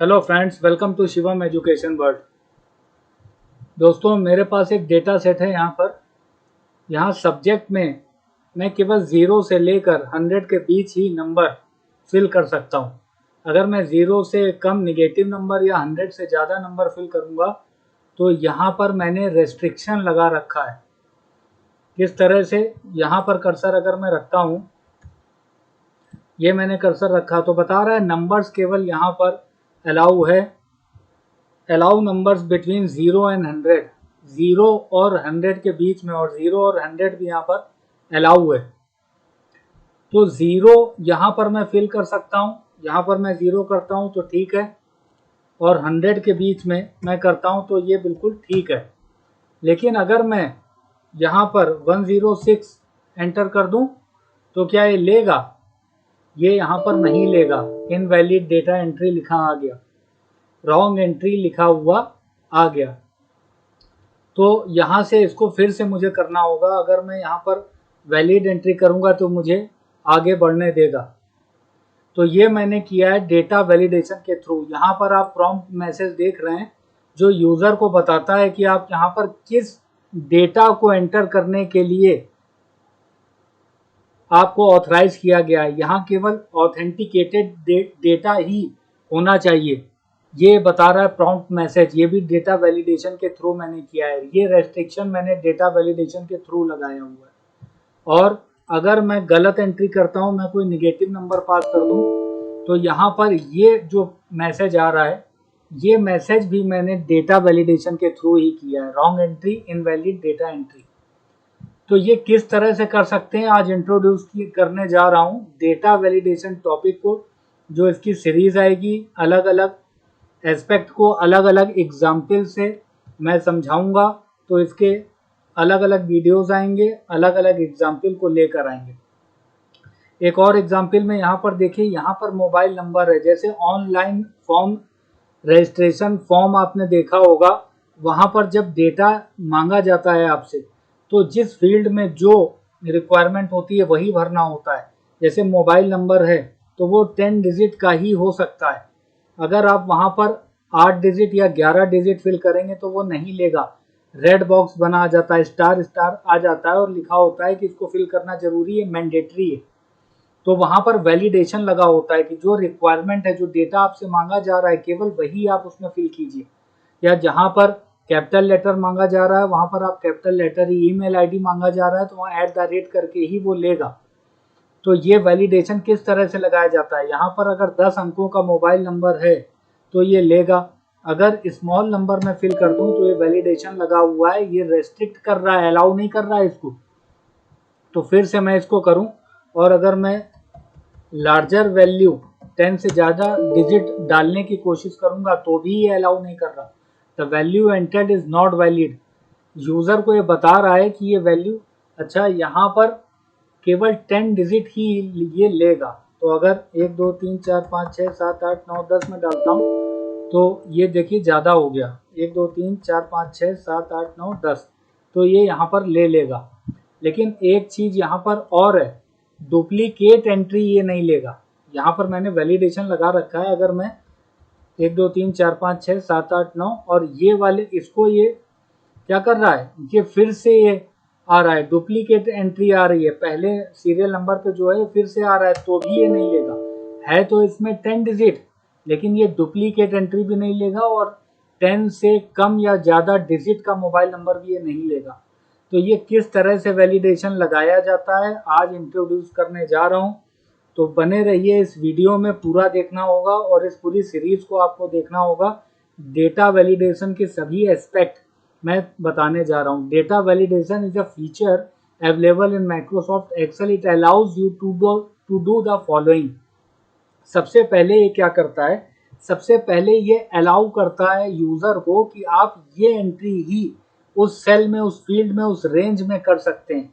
Hello friends, welcome to Shivam education world. दोस्तों, मेरे पास एक डेटा सेट है यहाँ सब्जेक्ट में मैं केवल 0 से लेकर 100 के बीच ही नंबर फिल कर सकता हूँ। अगर मैं 0 से कम निगेटिव नंबर या 100 से ज़्यादा नंबर फिल करूँगा तो यहाँ पर मैंने रेस्ट्रिक्शन लगा रखा है। किस तरह से? यहाँ पर कर्सर अगर मैं रखता हूँ, ये मैंने कर्सर रखा तो बता रहा है नंबर्स केवल यहाँ पर अलाउ है। अलाउ नंबर्स बिटवीन 0 एंड 100, 0 और 100 के बीच में, और 0 और 100 भी यहाँ पर अलाउ है। तो 0 यहाँ पर मैं फिल कर सकता हूँ, यहाँ पर मैं 0 करता हूँ तो ठीक है, और 100 के बीच में मैं करता हूँ तो ये बिल्कुल ठीक है। लेकिन अगर मैं यहाँ पर 106 एंटर कर दूँ तो क्या ये लेगा? ये यहाँ पर नहीं लेगा। इनवैलिड डेटा एंट्री लिखा आ गया, रॉन्ग एंट्री लिखा हुआ आ गया। तो यहाँ से इसको फिर से मुझे करना होगा। अगर मैं यहाँ पर वैलिड एंट्री करूँगा तो मुझे आगे बढ़ने देगा। तो ये मैंने किया है डेटा वैलिडेशन के थ्रू। यहाँ पर आप प्रॉम्प्ट मैसेज देख रहे हैं जो यूज़र को बताता है कि आप यहाँ पर किस डेटा को एंटर करने के लिए आपको ऑथराइज किया गया है। यहाँ केवल ऑथेंटिकेटेड डेटा ही होना चाहिए, ये बता रहा है प्रॉम्प्ट मैसेज। ये भी डेटा वैलिडेशन के थ्रू मैंने किया है। ये रेस्ट्रिक्शन मैंने डेटा वैलिडेशन के थ्रू लगाया हुआ है। और अगर मैं गलत एंट्री करता हूँ, मैं कोई निगेटिव नंबर पास कर दूँ, तो यहाँ पर ये जो मैसेज आ रहा है, ये मैसेज भी मैंने डेटा वैलिडेशन के थ्रू ही किया है। Wrong entry, invalid data entry. तो ये किस तरह से कर सकते हैं आज इंट्रोड्यूस करने जा रहा हूँ डेटा वैलिडेशन टॉपिक को। जो इसकी सीरीज आएगी, अलग अलग एस्पेक्ट को अलग अलग एग्जाम्पल से मैं समझाऊंगा। तो इसके अलग अलग वीडियोस आएंगे, अलग अलग एग्जाम्पल को लेकर आएंगे। एक और एग्जाम्पल में यहाँ पर देखिए, यहाँ पर मोबाइल नंबर है। जैसे ऑनलाइन फॉर्म रजिस्ट्रेशन फॉर्म आपने देखा होगा, वहाँ पर जब डेटा मांगा जाता है आपसे, तो जिस फील्ड में जो रिक्वायरमेंट होती है वही भरना होता है। जैसे मोबाइल नंबर है तो वो 10 डिजिट का ही हो सकता है। अगर आप वहाँ पर 8 डिजिट या 11 डिजिट फिल करेंगे तो वो नहीं लेगा। रेड बॉक्स बना आ जाता है, स्टार स्टार आ जाता है और लिखा होता है कि इसको फिल करना जरूरी है, मैंडेटरी है। तो वहाँ पर वैलिडेशन लगा होता है कि जो रिक्वायरमेंट है, जो डेटा आपसे मांगा जा रहा है, केवल वही आप उसमें फिल कीजिए। या जहाँ पर कैपिटल लेटर मांगा जा रहा है वहाँ पर आप कैपिटल लेटर ही, ईमेल आईडी मांगा जा रहा है तो वहाँ @ करके ही वो लेगा। तो ये वैलिडेशन किस तरह से लगाया जाता है, यहाँ पर अगर 10 अंकों का मोबाइल नंबर है तो ये लेगा। अगर स्मॉल नंबर में फिल कर दूँ तो ये वैलिडेशन लगा हुआ है, ये रेस्ट्रिक्ट कर रहा है, अलाउ नहीं कर रहा है इसको। तो फिर से मैं इसको करूँ, और अगर मैं लार्जर वैल्यू 10 से ज़्यादा डिजिट डालने की कोशिश करूंगा तो भी ये अलाउ नहीं कर रहा। The value entered is not valid. User को ये बता रहा है कि ये वैल्यू, अच्छा, यहाँ पर केवल 10 डिजिट ही ये लेगा। तो अगर 1 2 3 4 5 6 7 8 9 10 में डालता हूँ तो ये देखिए ज़्यादा हो गया, 1 2 3 4 5 6 7 8 9 10, तो ये यहाँ पर ले लेगा। लेकिन एक चीज़ यहाँ पर और है, डुप्लीकेट एंट्री ये नहीं लेगा। यहाँ पर मैंने वैलिडेशन लगा रखा है। अगर मैं 1 2 3 4 5 6 7 8 9 और ये वाले, इसको ये क्या कर रहा है, ये फिर से ये आ रहा है, डुप्लीकेट एंट्री आ रही है, पहले सीरियल नंबर पे जो है फिर से आ रहा है, तो भी ये नहीं लेगा। है तो इसमें 10 डिजिट, लेकिन ये डुप्लीकेट एंट्री भी नहीं लेगा, और 10 से कम या ज़्यादा डिजिट का मोबाइल नंबर भी ये नहीं लेगा। तो ये किस तरह से वैलिडेशन लगाया जाता है आज इंट्रोड्यूस करने जा रहा हूँ। तो बने रहिए, इस वीडियो में पूरा देखना होगा और इस पूरी सीरीज को आपको देखना होगा। डेटा वैलिडेशन के सभी एस्पेक्ट मैं बताने जा रहा हूँ। Data validation is a feature available in Microsoft Excel. It allows you to do the following. सबसे पहले ये क्या करता है, सबसे पहले ये अलाउ करता है यूज़र को कि आप ये एंट्री ही उस सेल में, उस फील्ड में, उस रेंज में कर सकते हैं।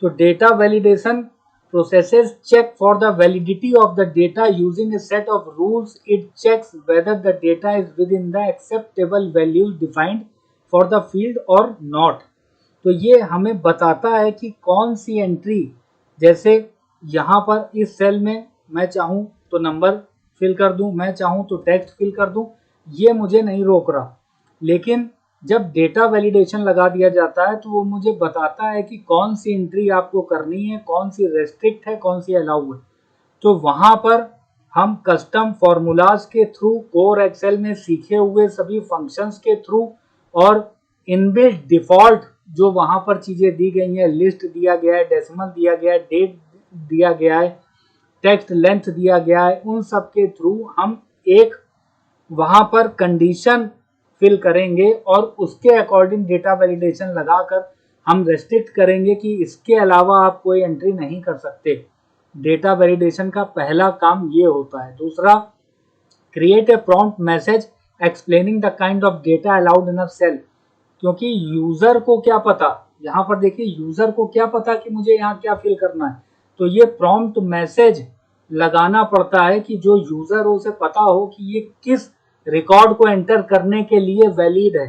तो data validation processes check for the validity of the data using a set of rules. It checks whether the data is within the acceptable values defined for the field or not. तो ये हमें बताता है कि कौन सी entry, जैसे यहाँ पर इस सेल में मैं चाहूँ तो नंबर फिल कर दूं, मैं चाहूं तो टेक्स्ट फिल कर दूं, ये मुझे नहीं रोक रहा। लेकिन जब डेटा वैलिडेशन लगा दिया जाता है तो वो मुझे बताता है कि कौन सी एंट्री आपको करनी है, कौन सी रेस्ट्रिक्ट है, कौन सी अलाउ है। तो वहां पर हम कस्टम फॉर्मूलाज के थ्रू, कोर एक्सेल में सीखे हुए सभी फंक्शंस के थ्रू और इनबिल्ट डिफॉल्ट जो वहां पर चीजें दी गई हैं, लिस्ट दिया गया है, डेसिमल दिया गया है, डेट दिया गया है, टेक्स्ट लेंथ दिया गया है, उन सब के थ्रू हम एक वहां पर कंडीशन फिल करेंगे और उसके अकॉर्डिंग डेटा वैलिडेशन लगाकर हम रेस्ट्रिक्ट करेंगे कि इसके अलावा आप कोई एंट्री नहीं कर सकते। डेटा वैलिडेशन का पहला काम ये होता है। दूसरा, create a prompt message explaining the kind of data allowed in a cell. क्योंकि यूजर को क्या पता, यहाँ पर देखिए यूजर को क्या पता कि मुझे यहाँ क्या फिल करना है, तो ये प्रॉम्प्ट मैसेज लगाना पड़ता है कि जो यूजर हो उसे पता हो कि ये किस रिकॉर्ड को एंटर करने के लिए वैलिड है।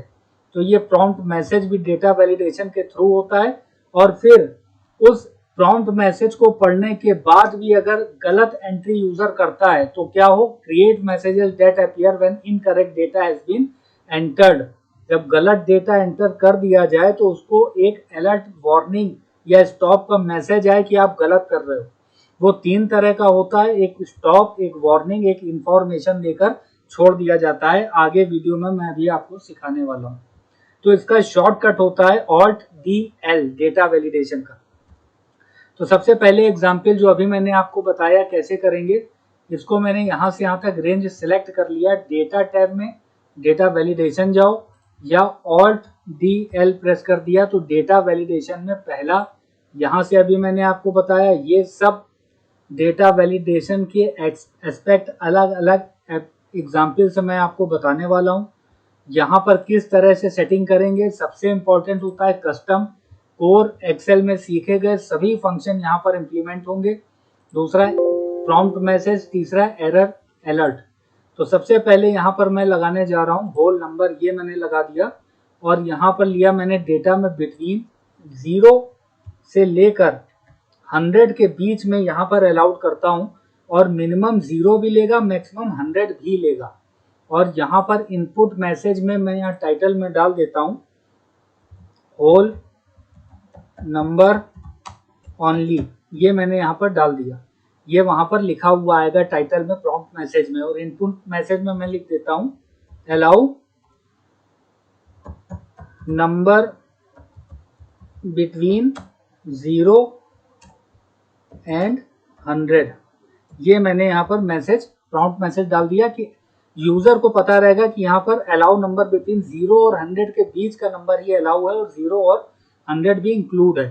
तो ये प्रॉम्प्ट मैसेज भी डेटा वैलिडेशन के थ्रू होता है। और फिर उस प्रॉम्प्ट मैसेज को पढ़ने के बाद भी अगर गलत एंट्री यूजर करता है तो क्या हो, create messages that appear when incorrect data has been entered. जब गलत डेटा एंटर कर दिया जाए तो उसको एक अलर्ट वार्निंग या स्टॉप का मैसेज आए कि आप गलत कर रहे हो। वो 3 तरह का होता है, एक स्टॉप, एक वार्निंग, एक इंफॉर्मेशन देकर छोड़ दिया जाता है। आगे वीडियो में मैं भी आपको सिखाने वाला हूँ। तो इसका शॉर्टकट होता है alt D L, data validation का। तो सबसे पहले एग्जाम्पल जो अभी मैंने आपको बताया कैसे करेंगे, इसको मैंने यहाँ से यहाँ तक रेंज सिलेक्ट कर लिया। डेटा टैब में डेटा वैलिडेशन जाओ या ऑल्ट डी एल प्रेस कर दिया तो डेटा वैलिडेशन में पहला, यहाँ से अभी मैंने आपको बताया ये सब डेटा वैलिडेशन के एस्पेक्ट अलग अलग एग्जाम्पल से मैं आपको बताने वाला हूँ। यहाँ पर किस तरह से सेटिंग करेंगे, सबसे इंपॉर्टेंट होता है कस्टम। कोर एक्सेल में सीखे गए सभी फंक्शन यहाँ पर इंप्लीमेंट होंगे। दूसरा प्रॉम्प्ट मैसेज, तीसरा एरर अलर्ट। तो सबसे पहले यहाँ पर मैं लगाने जा रहा हूँ होल नंबर, ये मैंने लगा दिया और यहाँ पर लिया मैंने डेटा में बिटवीन 0 से लेकर 100 के बीच में यहाँ पर अलाउड करता हूँ और मिनिमम 0 भी लेगा, मैक्सिमम 100 भी लेगा। और यहाँ पर इनपुट मैसेज में मैं यहाँ टाइटल में डाल देता हूँ होल नंबर ओनली, ये मैंने यहाँ पर डाल दिया। ये वहाँ पर लिखा हुआ आएगा टाइटल में, प्रॉम्प्ट मैसेज में। और इनपुट मैसेज में मैं लिख देता हूँ अलाउ नंबर बिटवीन 0 एंड 100। ये मैंने यहाँ पर मैसेज, प्रॉम्प्ट मैसेज डाल दिया कि यूजर को पता रहेगा कि यहाँ पर अलाउ नंबर बिटवीन 0 और 100 के बीच का नंबर ही अलाउ है और 0 और 100 भी इंक्लूड है।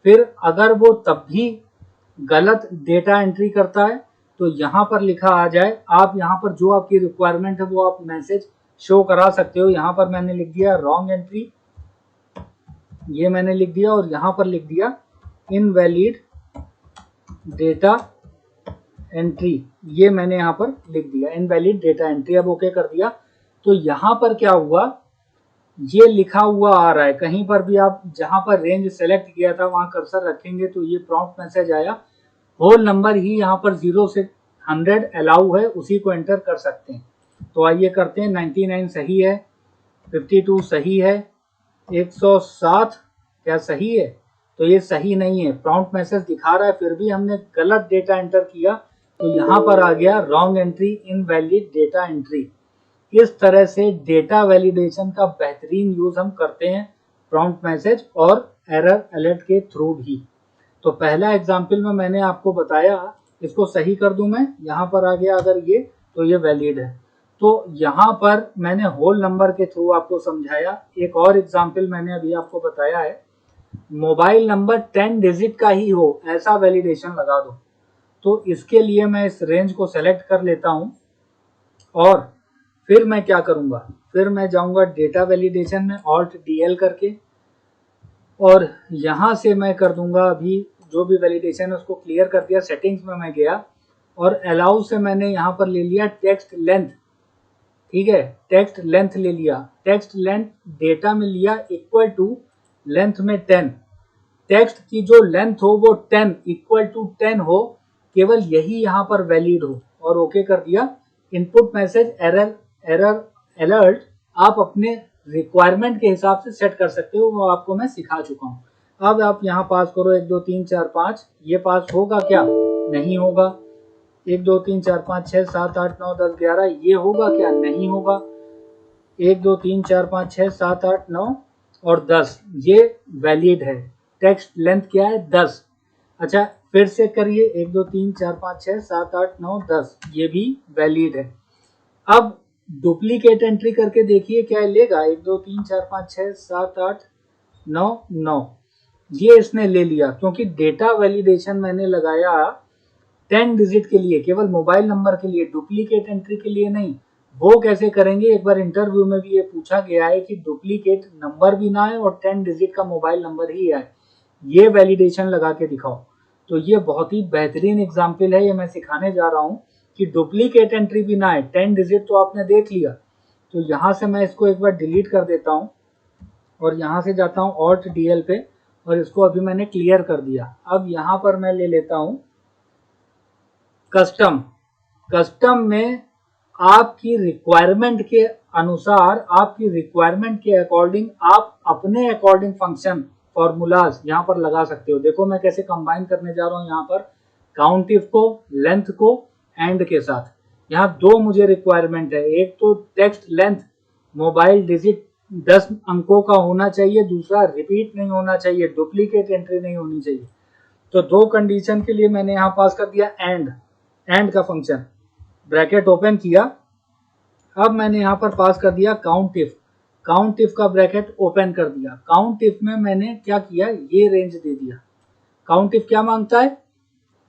फिर अगर वो तब भी गलत डेटा एंट्री करता है तो यहाँ पर लिखा आ जाए, आप यहाँ पर जो आपकी रिक्वायरमेंट है वो आप मैसेज शो करा सकते हो। यहाँ पर मैंने लिख दिया रॉन्ग एंट्री, ये मैंने लिख दिया और यहाँ पर लिख दिया इनवैलिड डेटा एंट्री, ये मैंने यहाँ पर लिख दिया इनवैलिड डेटा एंट्री। अब ओके कर दिया तो यहाँ पर क्या हुआ, ये लिखा हुआ आ रहा है। कहीं पर भी आप जहां पर रेंज सेलेक्ट किया था वहां कर्सर रखेंगे तो ये प्रॉम्प्ट मैसेज आया, होल नंबर ही यहाँ पर 0 से 100 अलाउ है, उसी को एंटर कर सकते हैं। तो आइए करते हैं। 99 सही है, 52 सही है, 107 क्या सही है? तो ये सही नहीं है, प्रॉम्प्ट मैसेज दिखा रहा है फिर भी हमने गलत डेटा एंटर किया तो यहाँ पर आ गया wrong entry, invalid data entry. इस तरह से डेटा वैलिडेशन का बेहतरीन यूज हम करते हैं प्रॉम्प्ट मैसेज और एरर अलर्ट के थ्रू भी। तो पहला एग्जाम्पल में मैंने आपको बताया, इसको सही कर दूं मैं, यहाँ पर आ गया अगर ये, तो ये वैलिड है। तो यहाँ पर मैंने होल नंबर के थ्रू आपको समझाया। एक और एग्जाम्पल मैंने अभी आपको बताया है, मोबाइल नंबर 10 डिजिट का ही हो ऐसा वैलिडेशन लगा दो। तो इसके लिए मैं इस रेंज को सेलेक्ट कर लेता हूँ और फिर मैं क्या करूंगा, फिर मैं जाऊंगा डेटा वैलिडेशन में ऑल्ट डीएल करके और यहां से मैं कर दूंगा, अभी जो भी वैलिडेशन है उसको क्लियर कर दिया। सेटिंग्स में मैं गया और अलाउ से मैंने यहां पर ले लिया टेक्स्ट लेंथ, ठीक है, टेक्स्ट लेंथ ले लिया। टेक्स्ट लेंथ डेटा में लिया इक्वल टू लेंथ में 10, टेक्स्ट की जो लेंथ हो वो 10 इक्वल टू 10 हो, केवल यही यहाँ पर वैलिड हो। और ओके कर दिया। इनपुट मैसेज एरर अलर्ट आप अपने रिक्वायरमेंट के हिसाब से सेट कर सकते हो, वो आपको मैं सिखा चुका हूँ। अब आप यहाँ पास करो 1 2 3 4 5, ये पास होगा क्या? नहीं होगा। 1 2 3 4 5 6 7 8 9 10 11, ये होगा क्या? नहीं होगा। 1 2 3 4 5 6 7 8 9 और 10, ये वैलिड है। टेक्स्ट लेंथ क्या है? 10। अच्छा फिर से करिए, 1 2 3 4 5 6 7 8 9 10, ये भी वैलिड है। अब डुप्लीकेट एंट्री करके देखिए क्या लेगा। 1 2 3 4 5 6 7 8 9 9, ये इसने ले लिया, क्योंकि डेटा वैलिडेशन मैंने लगाया 10 डिजिट के लिए, केवल मोबाइल नंबर के लिए, डुप्लीकेट एंट्री के लिए नहीं। वो कैसे करेंगे? एक बार इंटरव्यू में भी ये पूछा गया है कि डुप्लीकेट नंबर भी ना आए और 10 डिजिट का मोबाइल नंबर ही आए, ये वैलिडेशन लगा के दिखाओ। तो ये बहुत ही बेहतरीन एग्जाम्पल है, ये मैं सिखाने जा रहा हूँ कि डुप्लीकेट एंट्री भी ना आए। 10 डिजिट तो आपने देख लिया। तो यहाँ से मैं इसको एक बार डिलीट कर देता हूँ और यहाँ से जाता हूँ ऑल्ट DL पे, और इसको अभी मैंने क्लियर कर दिया। अब यहाँ पर मैं ले लेता हूँ कस्टम। कस्टम में आपकी रिक्वायरमेंट के अनुसार, आपकी रिक्वायरमेंट के अकॉर्डिंग आप अपने अकॉर्डिंग फंक्शन फॉर्मूलाज यहाँ पर लगा सकते हो। देखो मैं कैसे कंबाइन करने जा रहा हूँ यहाँ पर काउंट इफ को, लेंथ को एंड के साथ। यहाँ दो मुझे रिक्वायरमेंट है, एक तो टेक्स्ट लेंथ मोबाइल डिजिट 10 अंकों का होना चाहिए, दूसरा रिपीट नहीं होना चाहिए, डुप्लीकेट एंट्री नहीं होनी चाहिए। तो दो कंडीशन के लिए मैंने यहाँ पास कर दिया एंड का फंक्शन, ब्रैकेट ओपन किया। अब मैंने यहाँ पर पास कर दिया काउंट इफ का ब्रैकेट ओपन कर दिया। काउंट इफ में मैंने क्या किया, ये रेंज दे दिया। काउंट इफ क्या मांगता है?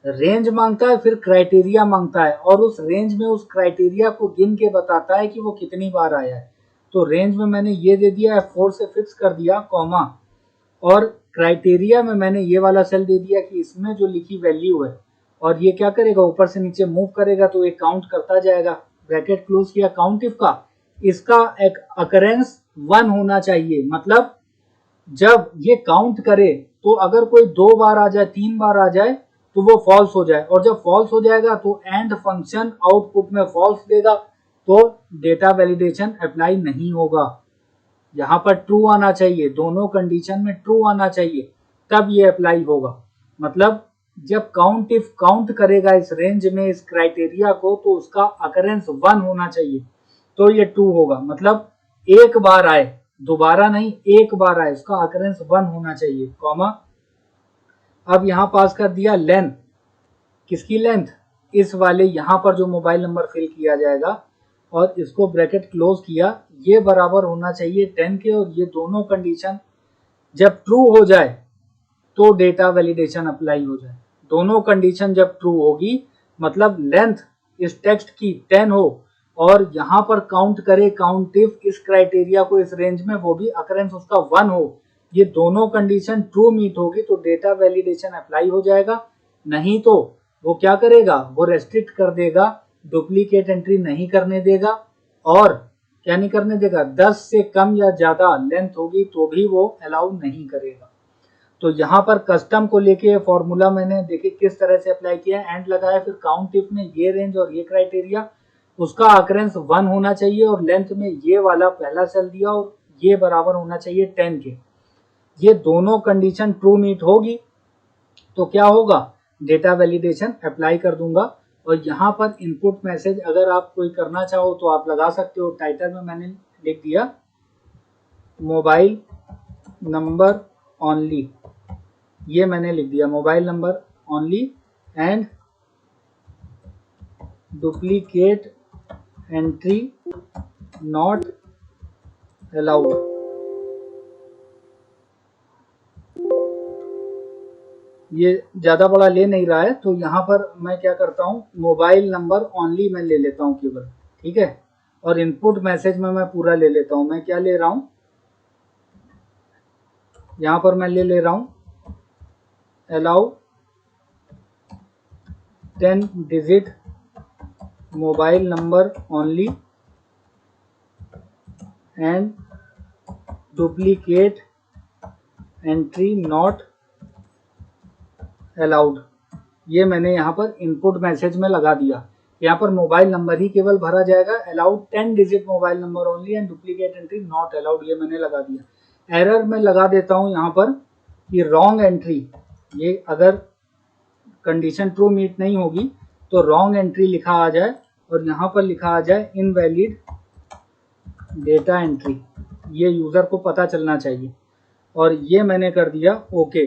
रेंज मांगता है, फिर क्राइटेरिया मांगता है, और उस रेंज में उस क्राइटेरिया को गिन के बताता है कि वो कितनी बार आया है। तो रेंज में मैंने ये दे दिया, F4 से फिक्स कर दिया कॉमा, और क्राइटेरिया में मैंने ये वाला सेल दे दिया कि इसमें जो लिखी वैल्यू है, और ये क्या करेगा, ऊपर से नीचे मूव करेगा, तो ये काउंट करता जाएगा। ब्रैकेट क्लोज किया काउंट इफ का, इसका एक अकरेंस 1 होना चाहिए। मतलब जब ये काउंट करे तो अगर कोई 2 बार आ जाए, 3 बार आ जाए, तो वो फॉल्स हो जाए, और जब फॉल्स हो जाएगा तो एंड फंक्शन आउटपुट में फॉल्स देगा, तो डेटा वैलिडेशन अप्लाई नहीं होगा। यहाँ पर ट्रू आना चाहिए, दोनों कंडीशन में ट्रू आना चाहिए, तब ये अप्लाई होगा। मतलब जब काउंट इफ काउंट करेगा इस रेंज में इस क्राइटेरिया को, तो उसका अकरेंस 1 होना चाहिए, तो ये ट्रू होगा। मतलब एक बार आए, दोबारा नहीं, एक बार आए, उसका अकरेंस 1 होना चाहिए, कॉमा। अब यहाँ पास कर दिया लेंथ। किसकी लेंथ? इस वाले यहाँ पर जो मोबाइल नंबर फिल किया जाएगा, और इसको ब्रैकेट क्लोज किया। ये बराबर होना चाहिए 10 के, और ये दोनों कंडीशन जब ट्रू हो जाए तो डेटा वैलिडेशन अप्लाई हो जाए। दोनों कंडीशन जब ट्रू होगी, मतलब लेंथ इस टेक्स्ट की 10 हो, और यहाँ पर काउंट करे काउंट इफ इस क्राइटेरिया को इस रेंज में, वो भी अकरेंस उसका 1 हो, ये दोनों कंडीशन ट्रू मीट होगी, तो डेटा वैलिडेशन अप्लाई हो जाएगा। नहीं तो वो क्या करेगा, वो रेस्ट्रिक्ट कर देगा, डुप्लीकेट एंट्री नहीं करने देगा। और क्या नहीं करने देगा, 10 से कम या ज्यादा लेंथ होगी तो भी वो अलाउ नहीं करेगा। तो यहाँ पर कस्टम को लेके फॉर्मूला मैंने देखिए किस तरह से अप्लाई किया, एंड लगाया, फिर काउंट इफ में ये रेंज और ये क्राइटेरिया, उसका अकरेंस 1 होना चाहिए, और लेंथ में ये वाला पहला सेल दिया, और ये बराबर होना चाहिए 10 के। ये दोनों कंडीशन ट्रू मीट होगी तो क्या होगा, डेटा वैलिडेशन अप्लाई कर दूंगा। और यहाँ पर इनपुट मैसेज अगर आप कोई करना चाहो तो आप लगा सकते हो। टाइटल में मैंने लिख दिया मोबाइल नंबर ओनली, ये मैंने लिख दिया mobile number only, and duplicate entry not allowed. ये ज्यादा बड़ा ले नहीं रहा है, तो यहाँ पर मैं क्या करता हूँ, मोबाइल नंबर ओनली मैं ले लेता हूँ केवल, ठीक है। और इनपुट मैसेज में मैं पूरा ले लेता हूँ। मैं क्या ले रहा हूँ, यहाँ पर मैं ले रहा हूँ allow 10 digit mobile number only and duplicate entry not allowed. ये मैंने यहाँ पर इनपुट मैसेज में लगा दिया। यहाँ पर मोबाइल नंबर ही केवल भरा जाएगा। Allowed 10 digit mobile number only and duplicate entry not allowed, ये मैंने लगा दिया। एरर में लगा देता हूँ यहाँ पर कि रॉन्ग एंट्री, ये अगर कंडीशन ट्रू मीट नहीं होगी तो रॉन्ग एंट्री लिखा आ जाए और यहाँ पर लिखा आ जाए इनवैलिड डेटा एंट्री, ये यूज़र को पता चलना चाहिए। और ये मैंने कर दिया ओके।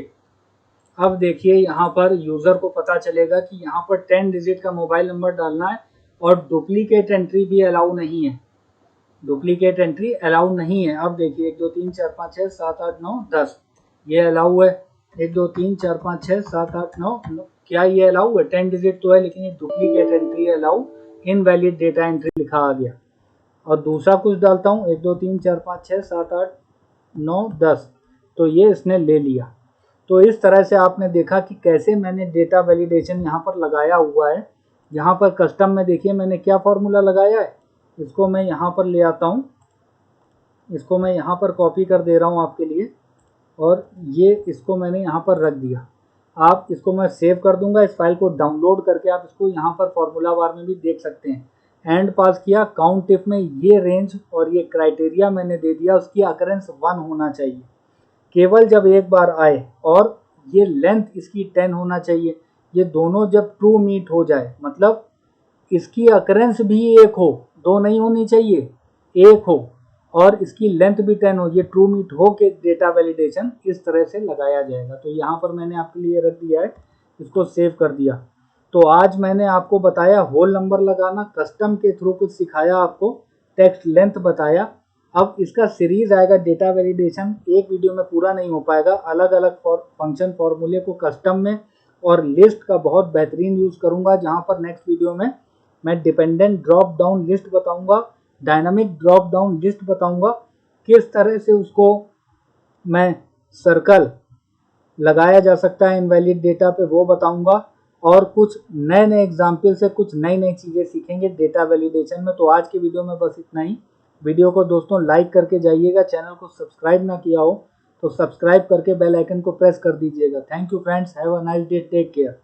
अब देखिए यहाँ पर यूज़र को पता चलेगा कि यहाँ पर 10 डिजिट का मोबाइल नंबर डालना है और डुप्लीकेट एंट्री भी अलाउ नहीं है, डुप्लीकेट एंट्री अलाउ नहीं है। अब देखिए 1 2 3 4 5 6 7 8 9 10 ये अलाउ है। 1 2 3 4 5 6 7 8 9 क्या ये अलाउ है? 10 डिजिट तो है लेकिन ये duplicate entry allow, invalid data entry लिखा आ गया। और दूसरा कुछ डालता हूँ 1 2 3 4 5 6 7 8 9 10, तो ये इसने ले लिया। तो इस तरह से आपने देखा कि कैसे मैंने डेटा वैलिडेशन यहाँ पर लगाया हुआ है। यहाँ पर कस्टम में देखिए मैंने क्या फॉर्मूला लगाया है, इसको मैं यहाँ पर ले आता हूँ, इसको मैं यहाँ पर कॉपी कर दे रहा हूँ आपके लिए और ये इसको मैंने यहाँ पर रख दिया। आप इसको मैं सेव कर दूंगा, इस फाइल को डाउनलोड करके आप इसको यहाँ पर फॉर्मूला बार में भी देख सकते हैं। एंड पास किया, काउंट इफ में ये रेंज और ये क्राइटेरिया मैंने दे दिया, उसकी अकरेंस 1 होना चाहिए केवल जब एक बार आए, और ये लेंथ इसकी 10 होना चाहिए। ये दोनों जब ट्रू मीट हो जाए, मतलब इसकी अकरेंस भी एक हो, 2 नहीं होनी चाहिए, एक हो, और इसकी लेंथ भी 10 हो, ये ट्रू मीट हो के डेटा वैलिडेशन इस तरह से लगाया जाएगा। तो यहाँ पर मैंने आपके लिए रख दिया है, इसको सेव कर दिया। तो आज मैंने आपको बताया होल नंबर लगाना, कस्टम के थ्रू कुछ सिखाया आपको, टेक्स्ट लेंथ बताया। अब इसका सीरीज आएगा डेटा वैलिडेशन, एक वीडियो में पूरा नहीं हो पाएगा। अलग अलग फंक्शन फॉर्मूले को कस्टम में और लिस्ट का बहुत बेहतरीन यूज़ करूँगा, जहाँ पर नेक्स्ट वीडियो में मैं डिपेंडेंट ड्रॉप डाउन लिस्ट बताऊँगा, डायनामिक ड्रॉप डाउन लिस्ट बताऊँगा, किस तरह से उसको मैं सर्कल लगाया जा सकता है इनवैलिड डेटा पे वो बताऊँगा। और कुछ नए नए एग्जाम्पल से कुछ नई नई चीज़ें सीखेंगे डेटा वैलिडेशन में। तो आज की वीडियो में बस इतना ही। वीडियो को दोस्तों लाइक करके जाइएगा, चैनल को सब्सक्राइब ना किया हो तो सब्सक्राइब करके बेल आइकन को प्रेस कर दीजिएगा। Thank you friends, have a nice day, take care.